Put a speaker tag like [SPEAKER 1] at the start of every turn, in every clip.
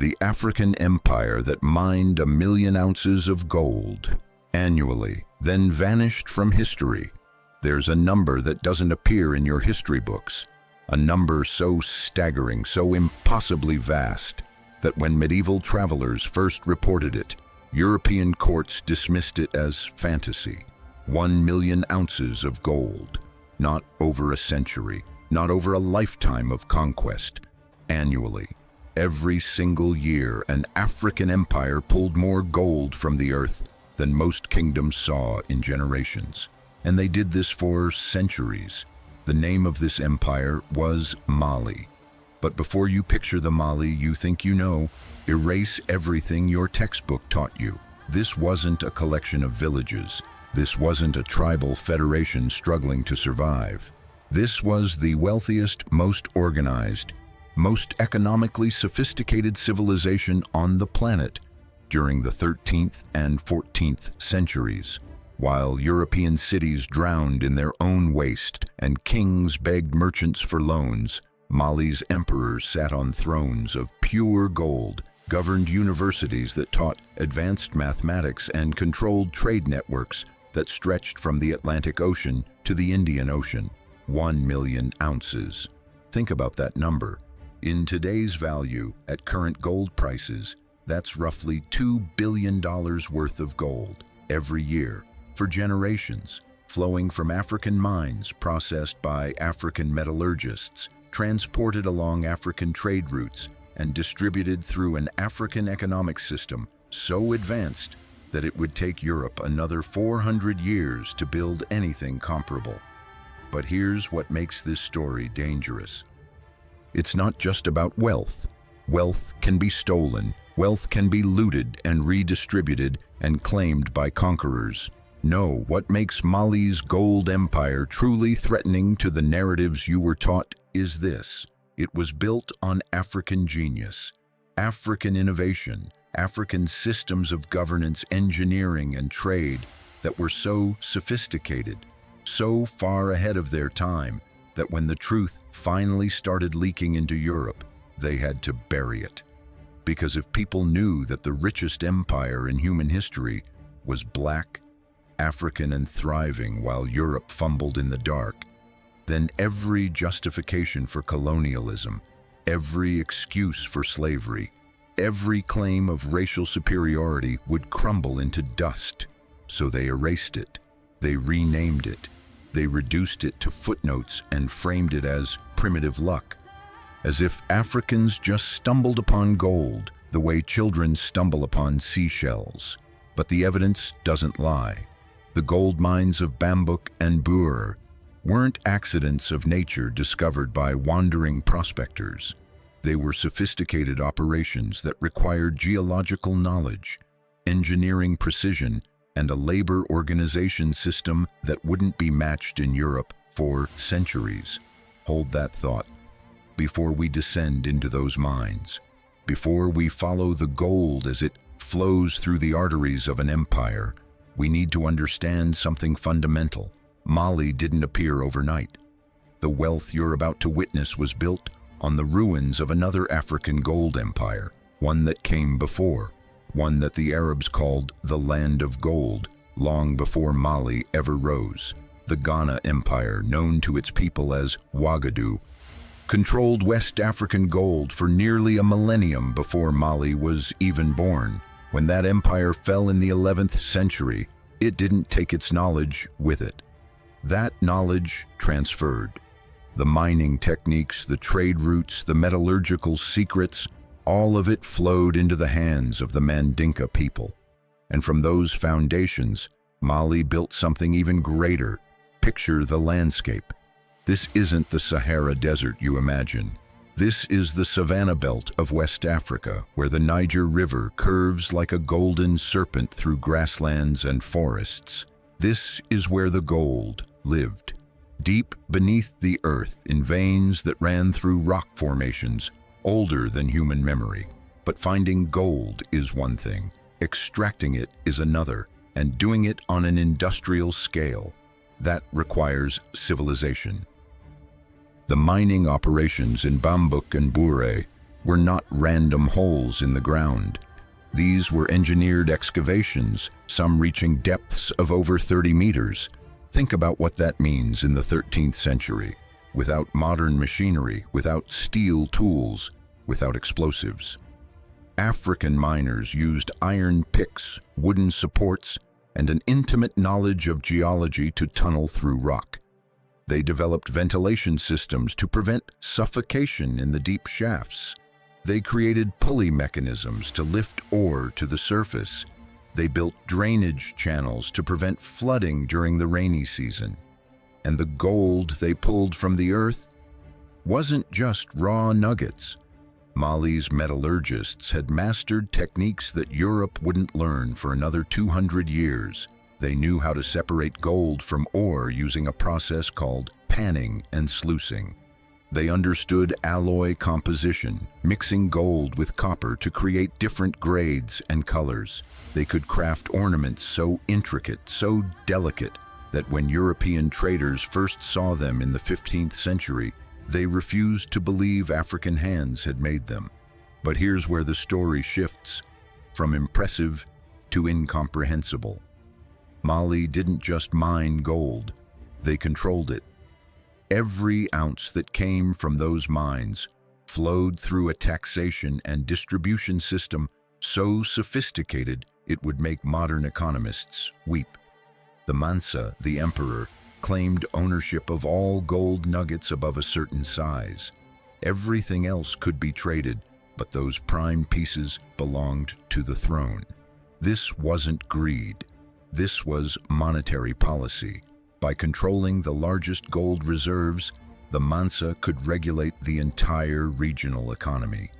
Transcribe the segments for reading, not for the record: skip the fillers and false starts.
[SPEAKER 1] the African empire that mined 1,000,000 ounces of gold annually, then vanished from history. There's a number that doesn't appear in your history books, a number so staggering, so impossibly vast, that when medieval travelers first reported it, European courts dismissed it as fantasy. 1,000,000 ounces of gold, not over a century, not over a lifetime of conquest. Annually, every single year, an African empire pulled more gold from the earth than most kingdoms saw in generations. And they did this for centuries. The name of this empire was Mali. But before you picture the Mali you think you know, erase everything your textbook taught you. This wasn't a collection of villages. This wasn't a tribal federation struggling to survive. This was the wealthiest, most organized, most economically sophisticated civilization on the planet during the 13th and 14th centuries. While European cities drowned in their own waste and kings begged merchants for loans, Mali's emperors sat on thrones of pure gold, governed universities that taught advanced mathematics, and controlled trade networks that stretched from the Atlantic Ocean to the Indian Ocean. 1,000,000 ounces. Think about that number. In today's value, at current gold prices, that's roughly $2 billion worth of gold every year, for generations, flowing from African mines processed by African metallurgists, transported along African trade routes, and distributed through an African economic system so advanced that it would take Europe another 400 years to build anything comparable. But here's what makes this story dangerous. It's not just about wealth. Wealth can be stolen. Wealth can be looted and redistributed and claimed by conquerors. No, what makes Mali's gold empire truly threatening to the narratives you were taught is this. It was built on African genius, African innovation, African systems of governance, engineering, and trade that were so sophisticated, so far ahead of their time, that when the truth finally started leaking into Europe, they had to bury it. Because if people knew that the richest empire in human history was black, African, and thriving while Europe fumbled in the dark, then every justification for colonialism, every excuse for slavery, every claim of racial superiority would crumble into dust. So they erased it. They renamed it. They reduced it to footnotes and framed it as primitive luck, as if Africans just stumbled upon gold the way children stumble upon seashells. But the evidence doesn't lie. The gold mines of Bambuk and Bure weren't accidents of nature discovered by wandering prospectors. They were sophisticated operations that required geological knowledge, engineering precision, and a labor organization system that wouldn't be matched in Europe for centuries. Hold that thought before we descend into those mines, before we follow the gold as it flows through the arteries of an empire. We need to understand something fundamental. Mali didn't appear overnight. The wealth you're about to witness was built on the ruins of another African gold empire, one that came before, one that the Arabs called the Land of Gold, long before Mali ever rose. The Ghana Empire, known to its people as Ouagadougou, controlled West African gold for nearly a millennium before Mali was even born. When that empire fell in the 11th century, it didn't take its knowledge with it. That knowledge transferred. The mining techniques, the trade routes, the metallurgical secrets, all of it flowed into the hands of the Mandinka people. And from those foundations, Mali built something even greater. Picture the landscape. This isn't the Sahara Desert you imagine. This is the savanna belt of West Africa, where the Niger River curves like a golden serpent through grasslands and forests. This is where the gold lived, deep beneath the earth in veins that ran through rock formations older than human memory. But finding gold is one thing, extracting it is another, and doing it on an industrial scale, that requires civilization. The mining operations in Bambuk and Bure were not random holes in the ground. These were engineered excavations, some reaching depths of over 30 meters. Think about what that means in the 13th century, without modern machinery, without steel tools, without explosives. African miners used iron picks, wooden supports, and an intimate knowledge of geology to tunnel through rock. They developed ventilation systems to prevent suffocation in the deep shafts. They created pulley mechanisms to lift ore to the surface. They built drainage channels to prevent flooding during the rainy season. And the gold they pulled from the earth wasn't just raw nuggets. Mali's metallurgists had mastered techniques that Europe wouldn't learn for another 200 years. They knew how to separate gold from ore using a process called panning and sluicing. They understood alloy composition, mixing gold with copper to create different grades and colors. They could craft ornaments so intricate, so delicate, that when European traders first saw them in the 15th century, they refused to believe African hands had made them. But here's where the story shifts, from impressive to incomprehensible. Mali didn't just mine gold, they controlled it. Every ounce that came from those mines flowed through a taxation and distribution system so sophisticated it would make modern economists weep. The Mansa, the emperor, claimed ownership of all gold nuggets above a certain size. Everything else could be traded, but those prime pieces belonged to the throne. This wasn't greed. This was monetary policy. By controlling the largest gold reserves, the Mansa could regulate the entire regional economy.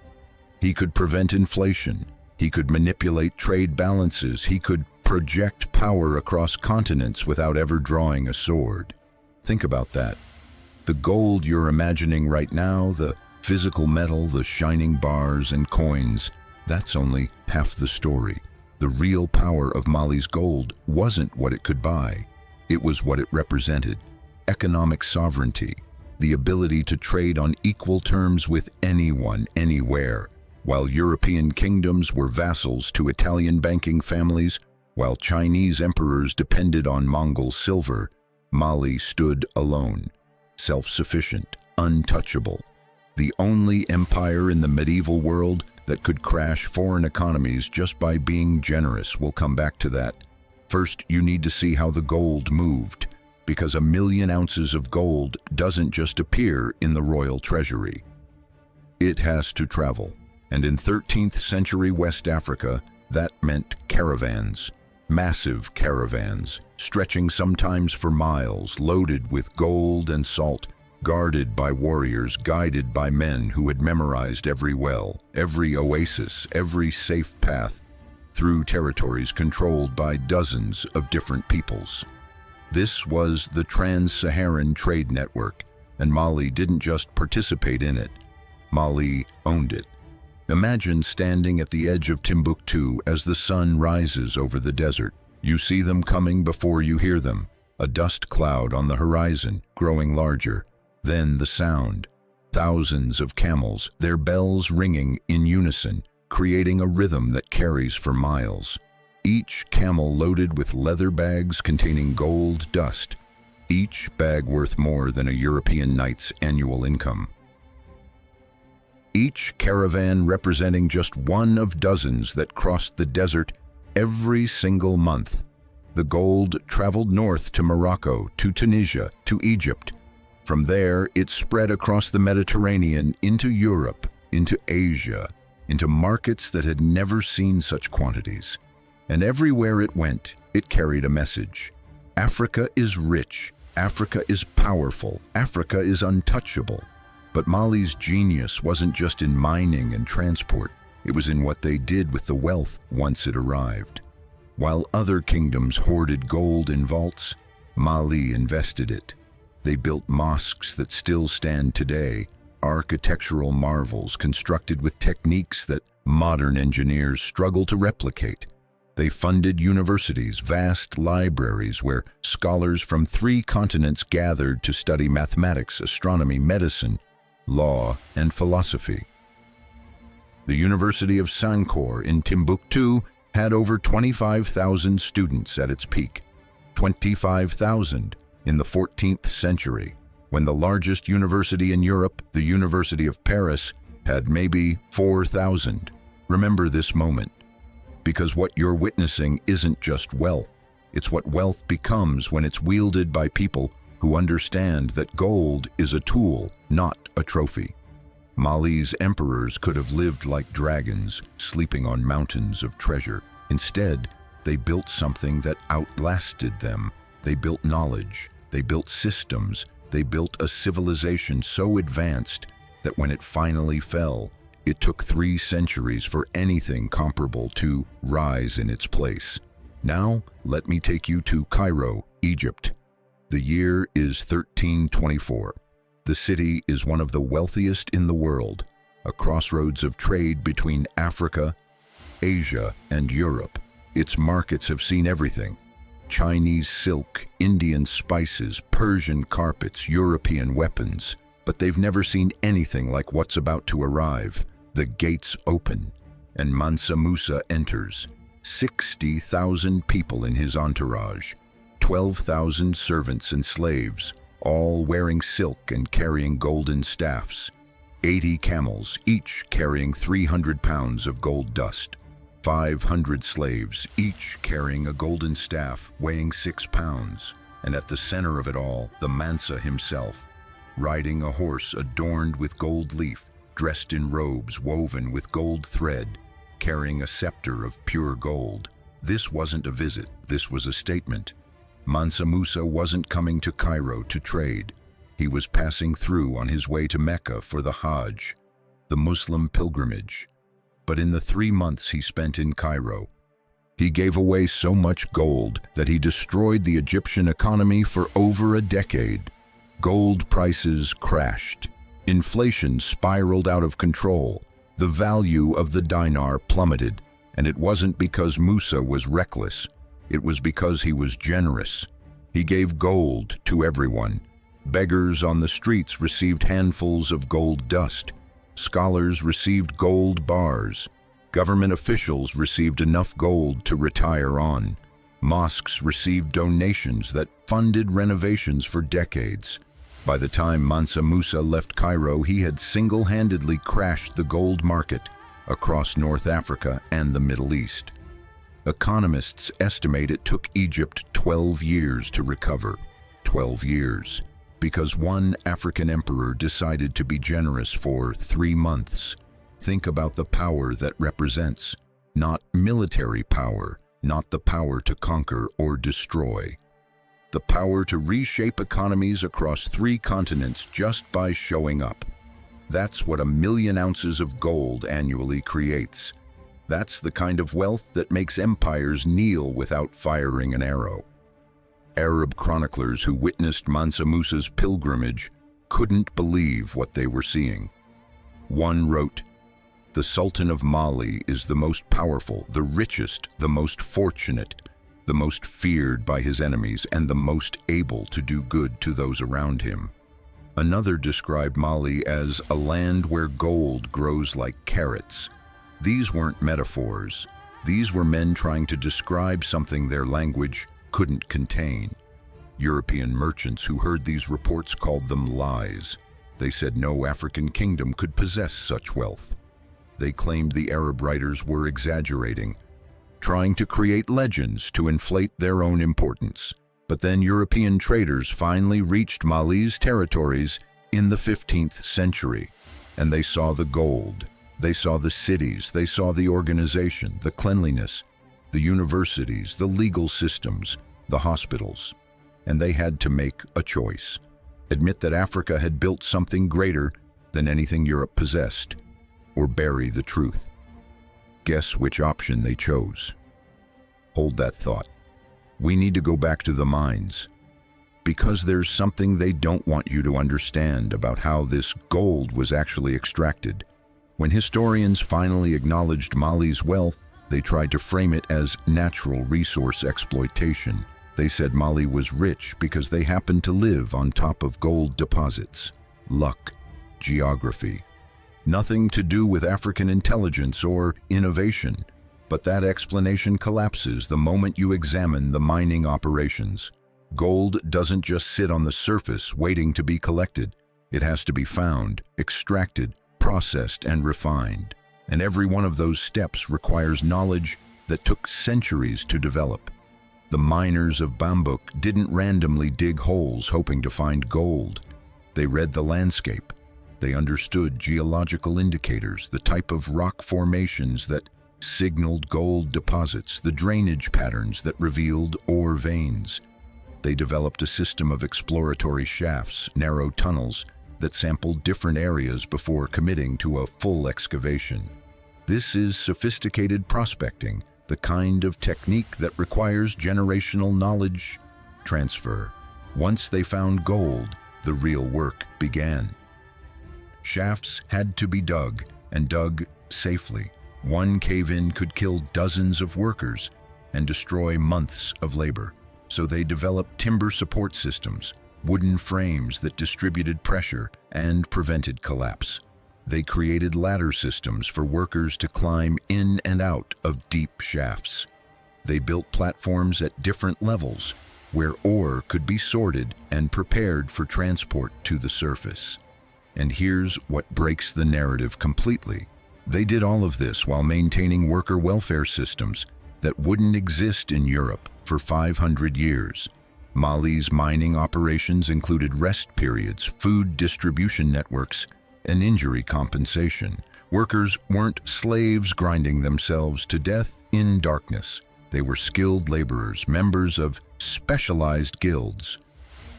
[SPEAKER 1] He could prevent inflation. He could manipulate trade balances. He could project power across continents without ever drawing a sword. Think about that. The gold you're imagining right now, the physical metal, the shining bars and coins, that's only half the story. The real power of Mali's gold wasn't what it could buy. It was what it represented: economic sovereignty, the ability to trade on equal terms with anyone, anywhere. While European kingdoms were vassals to Italian banking families, while Chinese emperors depended on Mongol silver, Mali stood alone, self-sufficient, untouchable. The only empire in the medieval world that could crash foreign economies just by being generous. We'll come back to that. First, you need to see how the gold moved, because 1 million ounces of gold doesn't just appear in the royal treasury. It has to travel. And in 13th century West Africa, that meant caravans. Massive caravans, stretching sometimes for miles, loaded with gold and salt, guarded by warriors, guided by men who had memorized every well, every oasis, every safe path, through territories controlled by dozens of different peoples. This was the Trans-Saharan Trade Network, and Mali didn't just participate in it. Mali owned it. Imagine standing at the edge of Timbuktu as the sun rises over the desert. You see them coming before you hear them, a dust cloud on the horizon, growing larger. Then the sound. Thousands of camels, their bells ringing in unison, creating a rhythm that carries for miles. Each camel loaded with leather bags containing gold dust, each bag worth more than a European knight's annual income. Each caravan representing just one of dozens that crossed the desert every single month. The gold traveled north to Morocco, to Tunisia, to Egypt. From there, it spread across the Mediterranean into Europe, into Asia, into markets that had never seen such quantities. And everywhere it went, it carried a message. Africa is rich. Africa is powerful. Africa is untouchable. But Mali's genius wasn't just in mining and transport. It was in what they did with the wealth once it arrived. While other kingdoms hoarded gold in vaults, Mali invested it. They built mosques that still stand today, architectural marvels constructed with techniques that modern engineers struggle to replicate. They funded universities, vast libraries where scholars from 3 continents gathered to study mathematics, astronomy, medicine, law, and philosophy. The University of Sankore in Timbuktu had over 25,000 students at its peak. 25,000 in the 14th century, when the largest university in Europe, the University of Paris, had maybe 4,000. Remember this moment, because what you're witnessing isn't just wealth. It's what wealth becomes when it's wielded by people who understand that gold is a tool, not a trophy. Mali's emperors could have lived like dragons, sleeping on mountains of treasure. Instead, they built something that outlasted them. They built knowledge, they built systems, they built a civilization so advanced that when it finally fell, it took 3 centuries for anything comparable to rise in its place. Now, let me take you to Cairo, Egypt. The year is 1324. The city is one of the wealthiest in the world, a crossroads of trade between Africa, Asia, and Europe. Its markets have seen everything: Chinese silk, Indian spices, Persian carpets, European weapons. But they've never seen anything like what's about to arrive. The gates open, and Mansa Musa enters. 60,000 people in his entourage, 12,000 servants and slaves, all wearing silk and carrying golden staffs. 80 camels, each carrying 300 pounds of gold dust. 500 slaves, each carrying a golden staff weighing 6 pounds. And at the center of it all, the Mansa himself, riding a horse adorned with gold leaf, dressed in robes woven with gold thread, carrying a scepter of pure gold. This wasn't a visit, this was a statement. Mansa Musa wasn't coming to Cairo to trade. He was passing through on his way to Mecca for the Hajj, the Muslim pilgrimage. But in the 3 months he spent in Cairo, he gave away so much gold that he destroyed the Egyptian economy for over a decade. Gold prices crashed. Inflation spiraled out of control. The value of the dinar plummeted. And it wasn't because Musa was reckless. It was because he was generous. He gave gold to everyone. Beggars on the streets received handfuls of gold dust. Scholars received gold bars. Government officials received enough gold to retire on. Mosques received donations that funded renovations for decades. By the time Mansa Musa left Cairo, he had single-handedly crashed the gold market across North Africa and the Middle East. Economists estimate it took Egypt 12 years to recover. 12 years. Because one African emperor decided to be generous for 3 months. Think about the power that represents. Not military power, not the power to conquer or destroy. The power to reshape economies across 3 continents just by showing up. That's what 1 million ounces of gold annually creates. That's the kind of wealth that makes empires kneel without firing an arrow. Arab chroniclers who witnessed Mansa Musa's pilgrimage couldn't believe what they were seeing. One wrote, "The Sultan of Mali is the most powerful, the richest, the most fortunate, the most feared by his enemies, and the most able to do good to those around him." Another described Mali as a land where gold grows like carrots. These weren't metaphors. These were men trying to describe something their language couldn't contain. European merchants who heard these reports called them lies. They said no African kingdom could possess such wealth. They claimed the Arab writers were exaggerating, trying to create legends to inflate their own importance. But then European traders finally reached Mali's territories in the 15th century, and they saw the gold. They saw the cities, they saw the organization, the cleanliness, the universities, the legal systems, the hospitals. And they had to make a choice. Admit that Africa had built something greater than anything Europe possessed, or bury the truth. Guess which option they chose. Hold that thought. We need to go back to the mines, because there's something they don't want you to understand about how this gold was actually extracted. When historians finally acknowledged Mali's wealth, they tried to frame it as natural resource exploitation. They said Mali was rich because they happened to live on top of gold deposits. Luck, geography. Nothing to do with African intelligence or innovation. But that explanation collapses the moment you examine the mining operations. Gold doesn't just sit on the surface waiting to be collected. It has to be found, extracted, processed, and refined. And every one of those steps requires knowledge that took centuries to develop. The miners of Bambuk didn't randomly dig holes hoping to find gold. They read the landscape. They understood geological indicators, the type of rock formations that signaled gold deposits, the drainage patterns that revealed ore veins. They developed a system of exploratory shafts, narrow tunnels, that sampled different areas before committing to a full excavation. This is sophisticated prospecting, the kind of technique that requires generational knowledge transfer. Once they found gold, the real work began. Shafts had to be dug, and dug safely. One cave-in could kill dozens of workers and destroy months of labor. So they developed timber support systems, wooden frames that distributed pressure and prevented collapse. They created ladder systems for workers to climb in and out of deep shafts. They built platforms at different levels where ore could be sorted and prepared for transport to the surface. And here's what breaks the narrative completely. They did all of this while maintaining worker welfare systems that wouldn't exist in Europe for 500 years. Mali's mining operations included rest periods, food distribution networks, and injury compensation. Workers weren't slaves grinding themselves to death in darkness. They were skilled laborers, members of specialized guilds,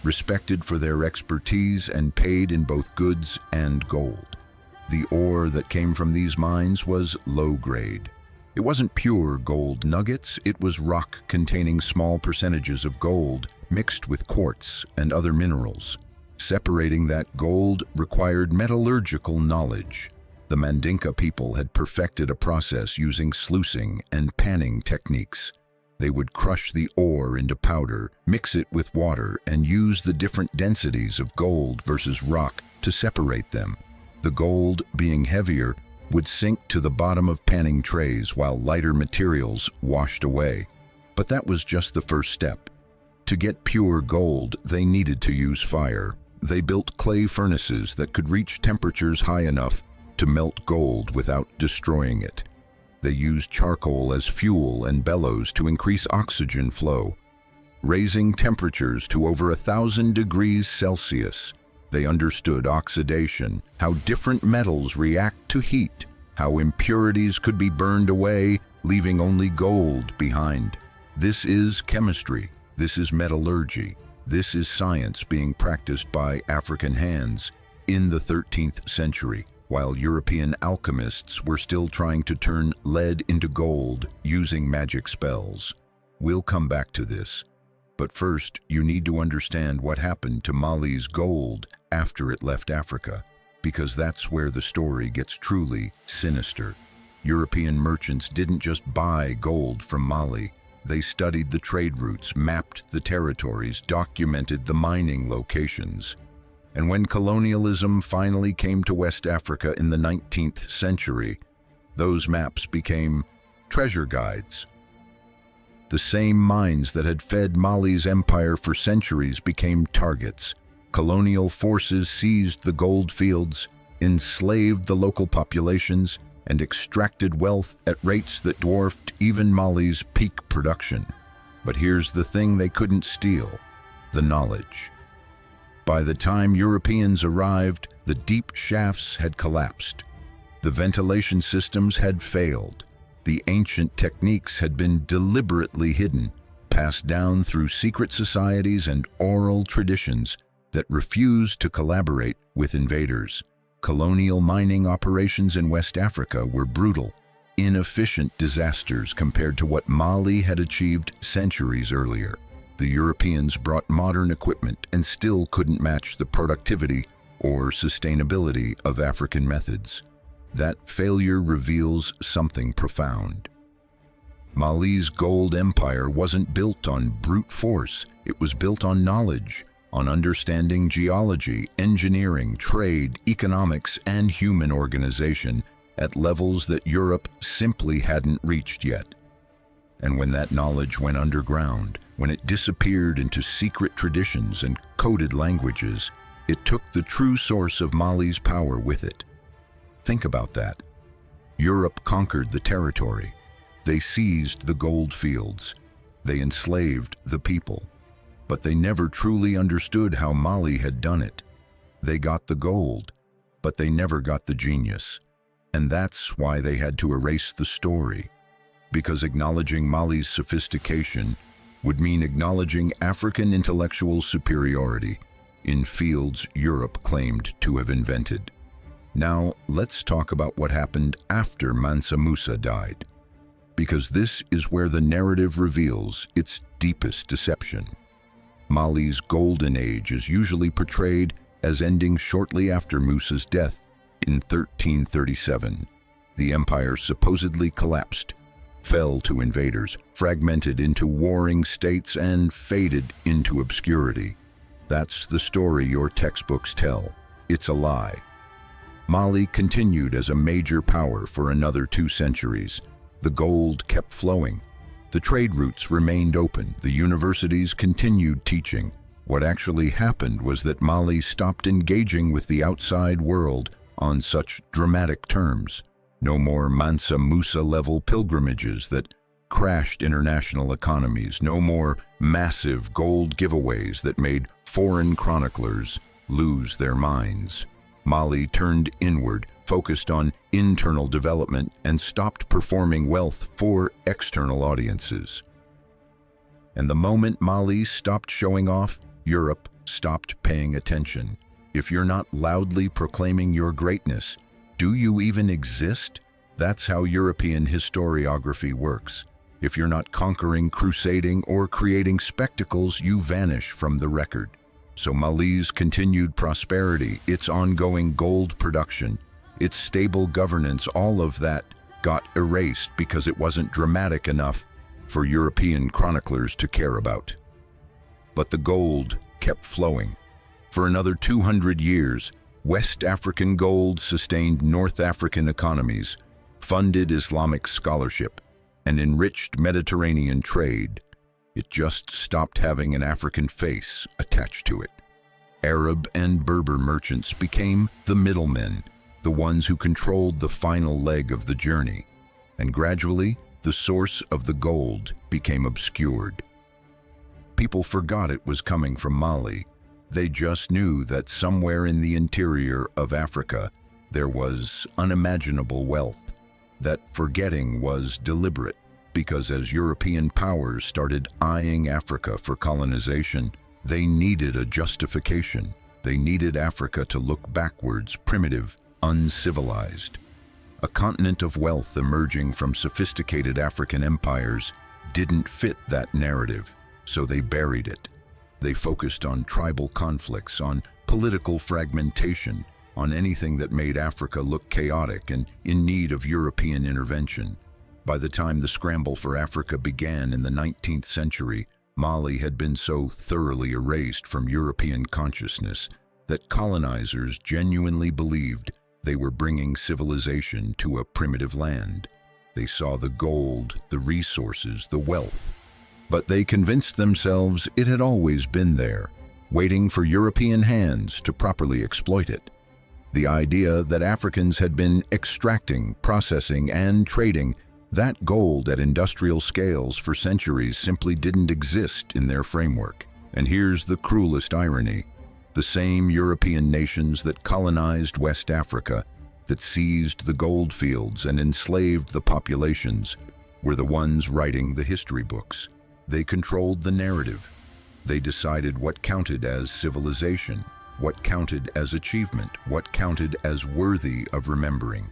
[SPEAKER 1] respected for their expertise and paid in both goods and gold. The ore that came from these mines was low grade. It wasn't pure gold nuggets, it was rock containing small percentages of gold mixed with quartz and other minerals. Separating that gold required metallurgical knowledge. The Mandinka people had perfected a process using sluicing and panning techniques. They would crush the ore into powder, mix it with water, and use the different densities of gold versus rock to separate them. The gold, being heavier, would sink to the bottom of panning trays while lighter materials washed away. But that was just the first step. To get pure gold, they needed to use fire. They built clay furnaces that could reach temperatures high enough to melt gold without destroying it. They used charcoal as fuel and bellows to increase oxygen flow, raising temperatures to over 1,000 degrees Celsius. They understood oxidation, how different metals react to heat, how impurities could be burned away, leaving only gold behind. This is chemistry. This is metallurgy. This is science being practiced by African hands in the 13th century, while European alchemists were still trying to turn lead into gold using magic spells. We'll come back to this. But first, you need to understand what happened to Mali's gold after it left Africa, because that's where the story gets truly sinister. European merchants didn't just buy gold from Mali. They studied the trade routes, mapped the territories, documented the mining locations. And when colonialism finally came to West Africa in the 19th century, those maps became treasure guides. The same mines that had fed Mali's empire for centuries became targets. Colonial forces seized the gold fields, enslaved the local populations, and extracted wealth at rates that dwarfed even Mali's peak production. But here's the thing they couldn't steal: the knowledge. By the time Europeans arrived, the deep shafts had collapsed. The ventilation systems had failed. The ancient techniques had been deliberately hidden, passed down through secret societies and oral traditions that refused to collaborate with invaders. Colonial mining operations in West Africa were brutal, inefficient disasters compared to what Mali had achieved centuries earlier. The Europeans brought modern equipment and still couldn't match the productivity or sustainability of African methods. That failure reveals something profound. Mali's gold empire wasn't built on brute force, it was built on knowledge, on understanding geology, engineering, trade, economics, and human organization at levels that Europe simply hadn't reached yet. And when that knowledge went underground, when it disappeared into secret traditions and coded languages, it took the true source of Mali's power with it. Think about that. Europe conquered the territory. They seized the gold fields. They enslaved the people. But they never truly understood how Mali had done it. They got the gold, but they never got the genius. And that's why they had to erase the story. Because acknowledging Mali's sophistication would mean acknowledging African intellectual superiority in fields Europe claimed to have invented. Now, let's talk about what happened after Mansa Musa died, because this is where the narrative reveals its deepest deception. Mali's golden age is usually portrayed as ending shortly after Musa's death in 1337. The empire supposedly collapsed, fell to invaders, fragmented into warring states, and faded into obscurity. That's the story your textbooks tell. It's a lie. Mali continued as a major power for another 2 centuries. The gold kept flowing. The trade routes remained open. The universities continued teaching. What actually happened was that Mali stopped engaging with the outside world on such dramatic terms. No more Mansa Musa-level pilgrimages that crashed international economies. No more massive gold giveaways that made foreign chroniclers lose their minds. Mali turned inward, focused on internal development, and stopped performing wealth for external audiences. And the moment Mali stopped showing off, Europe stopped paying attention. If you're not loudly proclaiming your greatness, do you even exist? That's how European historiography works. If you're not conquering, crusading, or creating spectacles, you vanish from the record. So Mali's continued prosperity, its ongoing gold production, its stable governance, all of that got erased because it wasn't dramatic enough for European chroniclers to care about. But the gold kept flowing. For another 200 years, West African gold sustained North African economies, funded Islamic scholarship, and enriched Mediterranean trade. It just stopped having an African face attached to it. Arab and Berber merchants became the middlemen, the ones who controlled the final leg of the journey, and gradually the source of the gold became obscured. People forgot it was coming from Mali. They just knew that somewhere in the interior of Africa there was unimaginable wealth. That forgetting was deliberate, because as European powers started eyeing Africa for colonization, they needed a justification. They needed Africa to look backwards, primitive, uncivilized. A continent of wealth emerging from sophisticated African empires didn't fit that narrative, so they buried it. They focused on tribal conflicts, on political fragmentation, on anything that made Africa look chaotic and in need of European intervention. By the time the scramble for Africa began in the 19th century, Mali had been so thoroughly erased from European consciousness that colonizers genuinely believed they were bringing civilization to a primitive land. They saw the gold, the resources, the wealth, but they convinced themselves it had always been there, waiting for European hands to properly exploit it. The idea that Africans had been extracting, processing, and trading that gold at industrial scales for centuries simply didn't exist in their framework. And here's the cruelest irony. The same European nations that colonized West Africa, that seized the gold fields and enslaved the populations, were the ones writing the history books. They controlled the narrative. They decided what counted as civilization, what counted as achievement, what counted as worthy of remembering.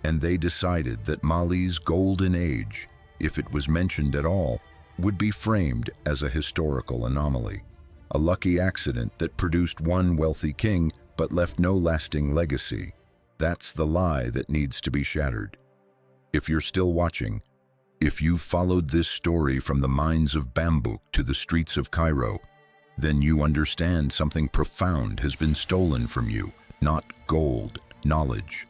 [SPEAKER 1] And they decided that Mali's golden age, if it was mentioned at all, would be framed as a historical anomaly, a lucky accident that produced one wealthy king but left no lasting legacy. That's the lie that needs to be shattered. If you're still watching, if you've followed this story from the mines of Bambuk to the streets of Cairo, then you understand something profound has been stolen from you. Not gold, knowledge.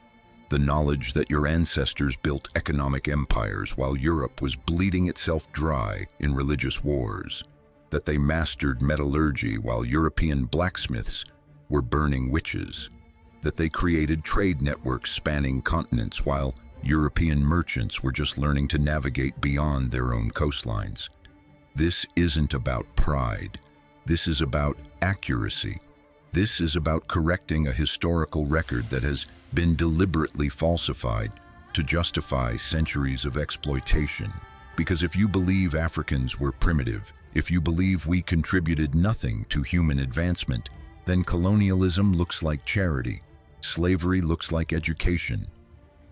[SPEAKER 1] The knowledge that your ancestors built economic empires while Europe was bleeding itself dry in religious wars. That they mastered metallurgy while European blacksmiths were burning witches. That they created trade networks spanning continents while European merchants were just learning to navigate beyond their own coastlines. This isn't about pride. This is about accuracy. This is about correcting a historical record that has been deliberately falsified to justify centuries of exploitation. Because if you believe Africans were primitive, if you believe we contributed nothing to human advancement, then colonialism looks like charity, slavery looks like education,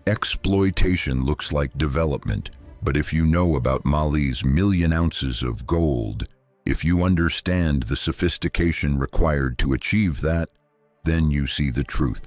[SPEAKER 1] exploitation looks like development. But if you know about Mali's 1,000,000 ounces of gold, if you understand the sophistication required to achieve that, then you see the truth.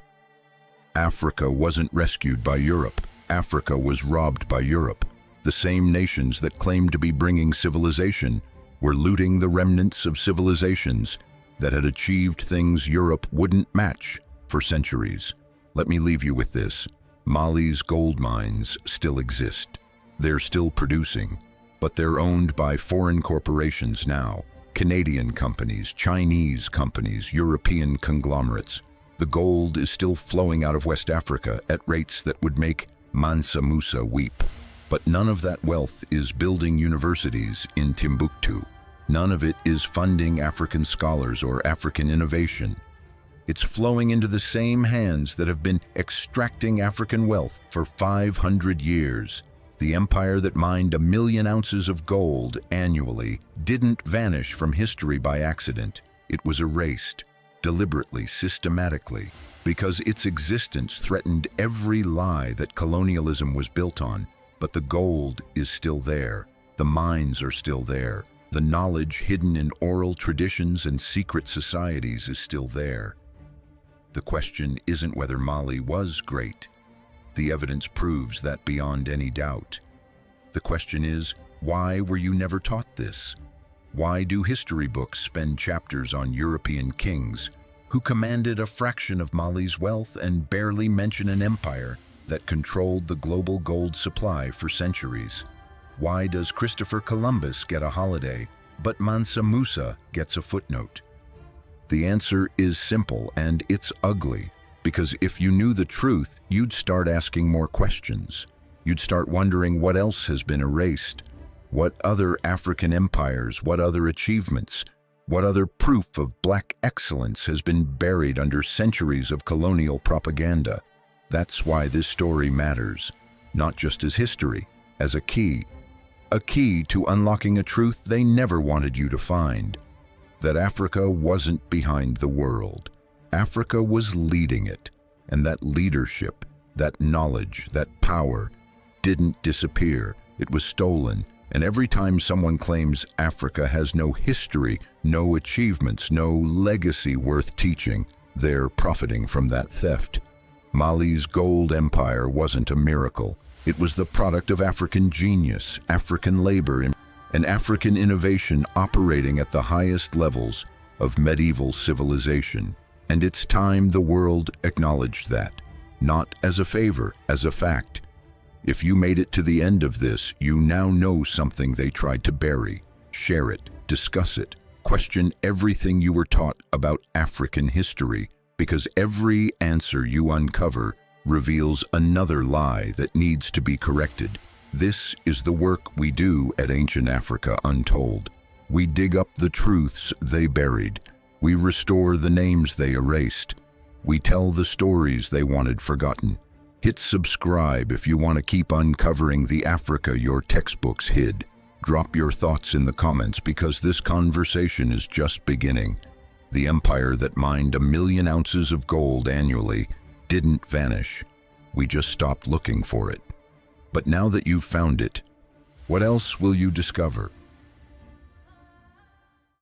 [SPEAKER 1] Africa wasn't rescued by Europe. Africa was robbed by Europe. The same nations that claimed to be bringing civilization were looting the remnants of civilizations that had achieved things Europe wouldn't match for centuries. Let me leave you with this. Mali's gold mines still exist. They're still producing, but they're owned by foreign corporations now. Canadian companies, Chinese companies, European conglomerates. The gold is still flowing out of West Africa at rates that would make Mansa Musa weep. But none of that wealth is building universities in Timbuktu. None of it is funding African scholars or African innovation. It's flowing into the same hands that have been extracting African wealth for 500 years. The empire that mined 1,000,000 ounces of gold annually didn't vanish from history by accident. It was erased, deliberately, systematically, because its existence threatened every lie that colonialism was built on. But the gold is still there. The mines are still there. The knowledge hidden in oral traditions and secret societies is still there. The question isn't whether Mali was great. The evidence proves that beyond any doubt. The question is, why were you never taught this? Why do history books spend chapters on European kings who commanded a fraction of Mali's wealth and barely mention an empire that controlled the global gold supply for centuries? Why does Christopher Columbus get a holiday, but Mansa Musa gets a footnote? The answer is simple, and it's ugly, because if you knew the truth, you'd start asking more questions. You'd start wondering what else has been erased. What other African empires, what other achievements, what other proof of black excellence has been buried under centuries of colonial propaganda? That's why this story matters, not just as history, as a key to unlocking a truth they never wanted you to find. That Africa wasn't behind the world. Africa was leading it, and that leadership, that knowledge, that power didn't disappear. It was stolen, and every time someone claims Africa has no history, no achievements, no legacy worth teaching, they're profiting from that theft. Mali's gold empire wasn't a miracle. It was the product of African genius, African labor, and African innovation operating at the highest levels of medieval civilization. And it's time the world acknowledged that, not as a favor, as a fact. If you made it to the end of this, you now know something they tried to bury. Share it, discuss it, question everything you were taught about African history, because every answer you uncover reveals another lie that needs to be corrected. This is the work we do at Ancient Africa Untold. We dig up the truths they buried. We restore the names they erased. We tell the stories they wanted forgotten. Hit subscribe if you want to keep uncovering the Africa your textbooks hid. Drop your thoughts in the comments because this conversation is just beginning. The empire that mined 1,000,000 ounces of gold annually didn't vanish. We just stopped looking for it. But now that you've found it, what else will you discover?